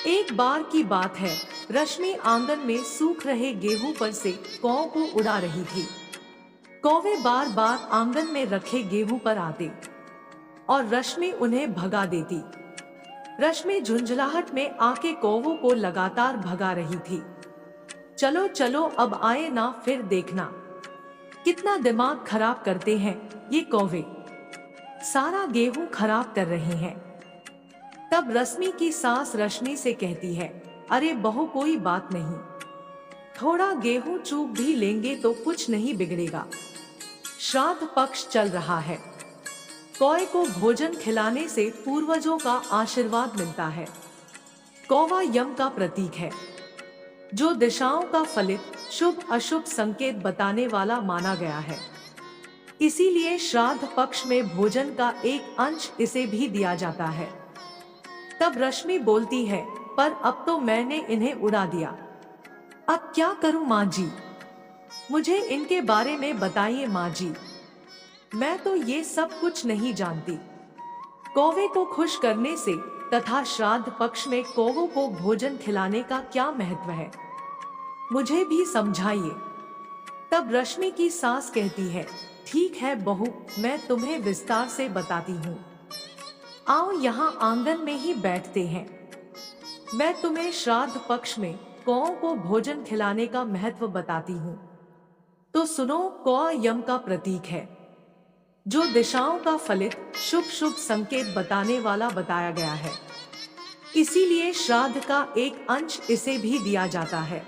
एक बार की बात है, रश्मि आंगन में सूख रहे गेहूं पर से कौओं को उड़ा रही थी। कौवे बार बार आंगन में रखे गेहूं पर आते और रश्मि उन्हें भगा देती। रश्मि झुंझलाहट में आके कौवों को लगातार भगा रही थी। चलो चलो अब आए ना, फिर देखना कितना दिमाग खराब करते हैं ये कौवे, सारा गेहूं खराब कर रहे हैं। तब रश्मि की सास रश्मि से कहती है, अरे बहू कोई बात नहीं, थोड़ा गेहूं चूक भी लेंगे तो कुछ नहीं बिगड़ेगा। श्राद्ध पक्ष चल रहा है, कौए को भोजन खिलाने से पूर्वजों का आशीर्वाद मिलता है। कौवा यम का प्रतीक है, जो दिशाओं का फलित शुभ अशुभ संकेत बताने वाला माना गया है। इसीलिए श्राद्ध पक्ष में भोजन का एक अंश इसे भी दिया जाता है। तब रश्मि बोलती है, पर अब तो मैंने इन्हें उड़ा दिया, अब क्या करूं माँ जी, मुझे इनके बारे में बताइए माँ जी, मैं तो ये सब कुछ नहीं जानती। कौवे को खुश करने से तथा श्राद्ध पक्ष में कौवों को भोजन खिलाने का क्या महत्व है, मुझे भी समझाइए। तब रश्मि की सास कहती है, ठीक है बहू, मैं तुम्हें विस्तार से बताती हूँ। आओ यहाँ आंगन में ही बैठते हैं, मैं तुम्हें श्राद्ध पक्ष में कौओं को भोजन खिलाने का महत्व बताती हूँ। तो सुनो, कौआ यम का प्रतीक है, जो दिशाओं का फलित शुभ शुभ संकेत बताने वाला बताया गया है। इसीलिए श्राद्ध का एक अंश इसे भी दिया जाता है।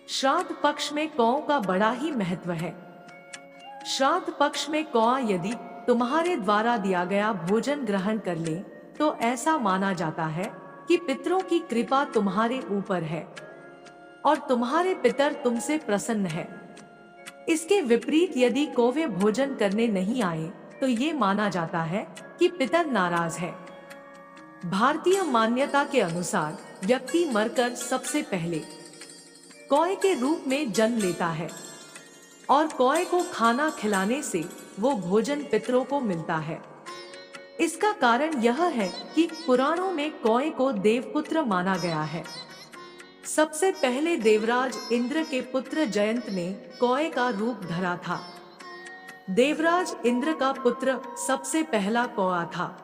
श्राद्ध पक्ष में कौओं का बड़ा ही महत्व है। श्राद्ध पक्ष में कौआ यदि तुम्हारे द्वारा दिया गया भोजन ग्रहण कर ले तो ऐसा माना जाता है कि पितरों की कृपा तुम्हारे ऊपर है और तुम्हारे पितर तुमसे प्रसन्न है। इसके विपरीत यदि कौवे भोजन करने नहीं आए तो ये माना जाता है कि पितर नाराज है। भारतीय मान्यता के अनुसार व्यक्ति मरकर सबसे पहले कौए के रूप में जन्म लेता है और कौए को खाना खिलाने से वो भोजन पितरों को मिलता है। इसका कारण यह है कि पुराणों में कौए को देवपुत्र माना गया है। सबसे पहले देवराज इंद्र के पुत्र जयंत ने कौए का रूप धरा था। देवराज इंद्र का पुत्र सबसे पहला कौआ था।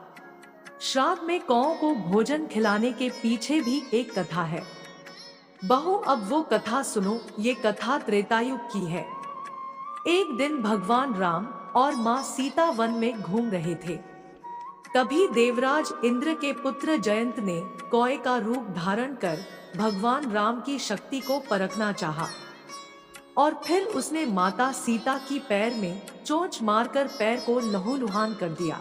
श्राद्ध में कौओं को भोजन खिलाने के पीछे भी एक कथा है। बहू अब वो कथा सुनो, ये कथा त्रेतायुग की है। एक दिन भगवान राम और माँ सीता वन में घूम रहे थे। तभी देवराज इंद्र के पुत्र जयंत ने कौए का रूप धारण कर भगवान राम की शक्ति को परखना चाहा और फिर उसने माता सीता की पैर में चोंच मारकर पैर को लहूलुहान कर दिया।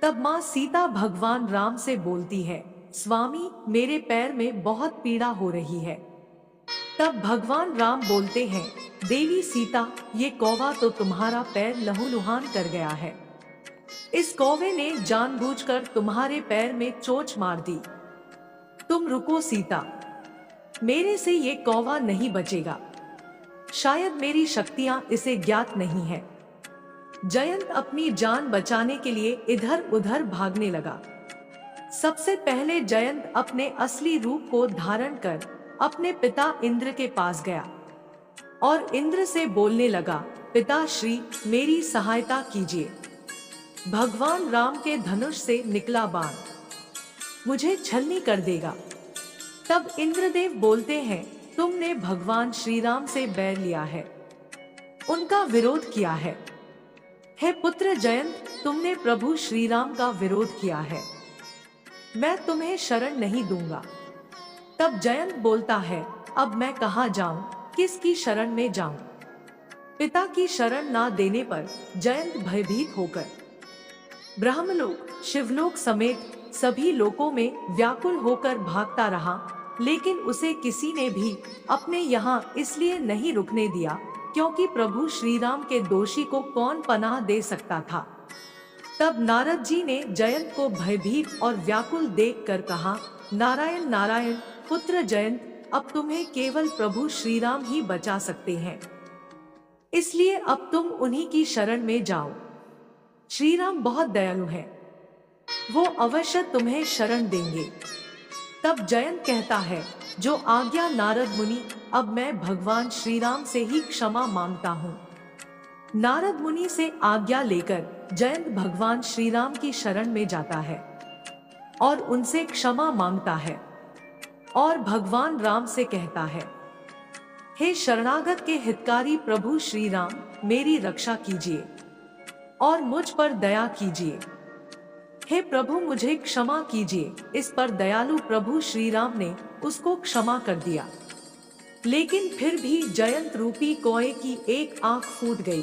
तब माँ सीता भगवान राम से बोलती है, स्वामी मेरे पैर में बहुत पीड़ा हो रही है। तब भगवान राम बोलते हैं, देवी सीता, ये कौवा तो तुम्हारा पैर लहूलुहान कर गया है। इस कौवे ने जानबूझकर तुम्हारे पैर में चोंच मार दी। तुम रुको सीता, मेरे से ये कौवा नहीं बचेगा। शायद मेरी शक्तियां इसे ज्ञात नहीं है। जयंत अपनी जान बचाने के लिए इधर उधर भागने लगा। सबसे पहले जयंत अपने असली रूप को धारण कर अपने पिता इंद्र के पास गया और इंद्र से बोलने लगा, पिताश्री मेरी सहायता कीजिए। भगवान राम के धनुष से निकला बाण मुझे छलनी कर देगा। तब इंद्रदेव बोलते हैं, तुमने भगवान श्री राम से बैर लिया है, उनका विरोध किया है। हे पुत्र जयंत, तुमने प्रभु श्री राम का विरोध किया है, मैं तुम्हें शरण नहीं दूंगा। तब जयंत बोलता है, अब मैं कहाँ जाऊं, किसकी शरण में जाऊं? पिता की शरण ना देने पर जयंत भयभीत होकर ब्रह्मलोक, शिवलोक समेत सभी लोकों में व्याकुल होकर भागता रहा, लेकिन उसे किसी ने भी अपने यहाँ इसलिए नहीं रुकने दिया क्योंकि प्रभु श्री राम के दोषी को कौन पनाह दे सकता था। तब नारद जी ने जयंत को भयभीत और व्याकुल देखकर कहा, नारायण नारायण, पुत्र जयंत, अब तुम्हें केवल प्रभु श्री राम ही बचा सकते हैं, इसलिए अब तुम उन्हीं की शरण में जाओ। श्री राम बहुत दयालु हैं, वो अवश्य तुम्हें शरण देंगे। तब जयंत कहता है, जो आज्ञा नारद मुनि, अब मैं भगवान श्री राम से ही क्षमा मांगता हूँ। नारद मुनि से आज्ञा लेकर जयंत भगवान श्री राम की शरण में जाता है और उनसे क्षमा मांगता है और भगवान राम से कहता है, हे शरणागत के हितकारी प्रभु श्री राम, मेरी रक्षा कीजिए और मुझ पर दया कीजिए। हे प्रभु, मुझे क्षमा कीजिए। इस पर दयालु प्रभु श्री राम ने उसको क्षमा कर दिया। लेकिन फिर भी जयंत रूपी कौए की एक आंख फूट गई,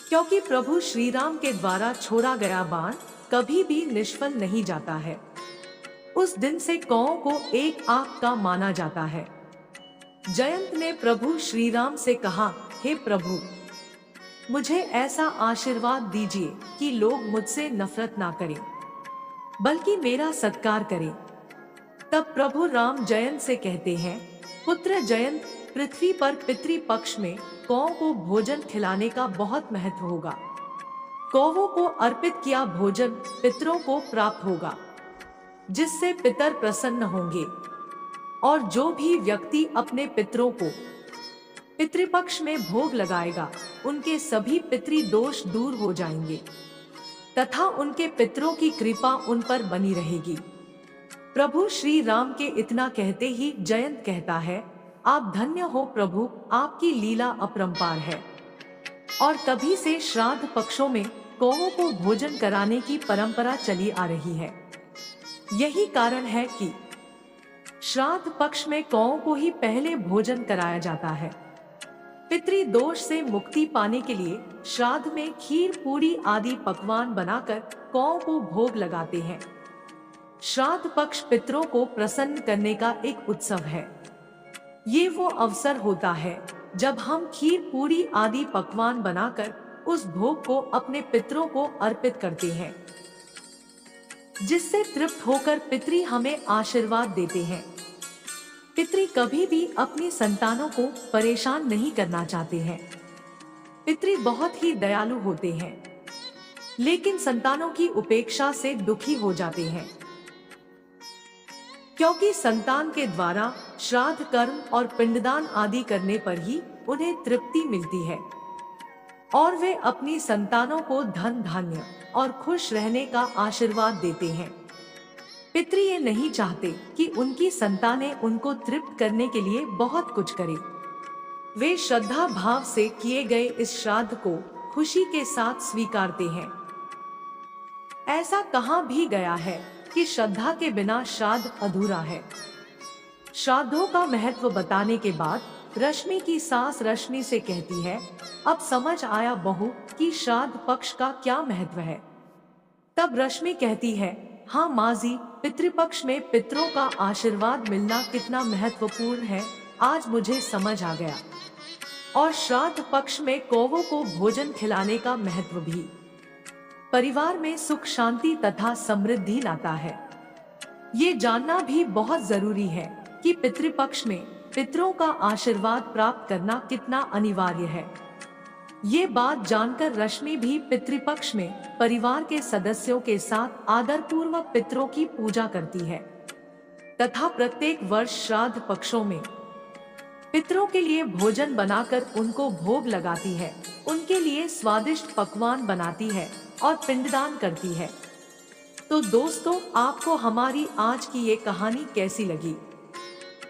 क्योंकि प्रभु श्री राम के द्वारा छोड़ा गया बाण कभी भी निष्फल नहीं जाता है। उस दिन से कौओं को एक आंख का माना जाता है। जयंत ने प्रभु श्री राम से कहा, हे प्रभु, मुझे ऐसा आशीर्वाद दीजिए कि लोग मुझसे नफरत ना करें, बल्कि मेरा सत्कार करें। तब प्रभु राम जयंत से कहते हैं, पुत्र जयंत, पृथ्वी पर पितृपक्ष में कौओं को भोजन खिलाने का बहुत महत्व होगा। कौवों को अर्पित किया भोजन पितरों को प्राप्त होगा, जिससे पितर प्रसन्न होंगे, और जो भी व्यक्ति अपने पितरों को पितृपक्ष में भोग लगाएगा, उनके सभी पितृ दोष दूर हो जाएंगे तथा उनके पितरों की कृपा उन पर बनी रहेगी। प्रभु श्री राम के इतना कहते ही जयंत कहता है, आप धन्य हो प्रभु, आपकी लीला अपरंपार है। और तभी से श्राद्ध पक्षों में कौओं को भोजन कराने की परंपरा चली आ रही है। यही कारण है कि श्राद्ध पक्ष में कौओं को ही पहले भोजन कराया जाता है। पितृ दोष से मुक्ति पाने के लिए श्राद्ध में खीर, पूरी आदि पकवान बनाकर कौओं को भोग लगाते हैं। श्राद्ध पक्ष पितरों को प्रसन्न करने का एक उत्सव है। ये वो अवसर होता है जब हम खीर, पूरी आदि पकवान बनाकर उस भोग को अपने पितरों को अर्पित करते हैं, जिससे तृप्त होकर पितृ हमें आशीर्वाद देते हैं। पितृ कभी भी अपनी संतानों को परेशान नहीं करना चाहते हैं। पितृ बहुत ही दयालु होते हैं, लेकिन संतानों की उपेक्षा से दुखी हो जाते हैं, क्योंकि संतान के द्वारा श्राद्ध कर्म और पिंडदान आदि करने पर ही उन्हें तृप्ति मिलती है और वे अपनी संतानों को धन धान्य और खुश रहने का आशीर्वाद देते हैं। पितृ ये नहीं चाहते कि उनकी संतानें उनको तृप्त करने के लिए बहुत कुछ करें। वे श्रद्धा भाव से किए गए इस श्राद्ध को खुशी के साथ स्वीकारते हैं। ऐसा कहाँ भी गया है कि श्रद्धा के बिना श्राद्ध अधूरा है। श्राद्धों का महत्व बताने के बाद रश्मि की सास रश्मि से कहती है, अब समझ आया बहू कि श्राद्ध पक्ष का क्या महत्व है। तब रश्मि कहती है, हाँ माँ जी, पितृपक्ष में पितरों का आशीर्वाद मिलना कितना महत्वपूर्ण है, आज मुझे समझ आ गया। और श्राद्ध पक्ष में कौवों को भोजन खिलाने का महत्व भी परिवार में सुख, शांति तथा समृद्धि लाता है। ये जानना भी बहुत जरूरी है कि पितृपक्ष में पितरों का आशीर्वाद प्राप्त करना कितना अनिवार्य है। ये बात जानकर रश्मि भी पितृपक्ष में परिवार के सदस्यों के साथ आदर पूर्वक पितरों की पूजा करती है तथा प्रत्येक वर्ष श्राद्ध पक्षों में पितरों के लिए भोजन बनाकर उनको भोग लगाती है, उनके लिए स्वादिष्ट पकवान बनाती है और पिंडदान करती है। तो दोस्तों, आपको हमारी आज की ये कहानी कैसी लगी?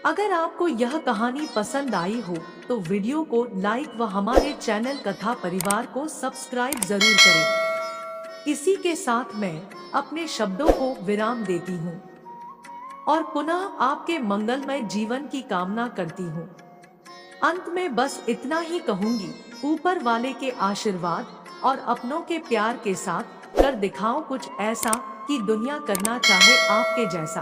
अगर आपको यह कहानी पसंद आई हो तो वीडियो को लाइक व हमारे चैनल कथा परिवार को सब्सक्राइब जरूर करें। इसी के साथ मैं अपने शब्दों को विराम देती हूँ और पुनः आपके मंगलमय जीवन की कामना करती हूँ। अंत में बस इतना ही कहूंगी, ऊपर वाले के आशीर्वाद और अपनों के प्यार के साथ कर दिखाओ कुछ ऐसा कि दुनिया करना चाहे आपके जैसा।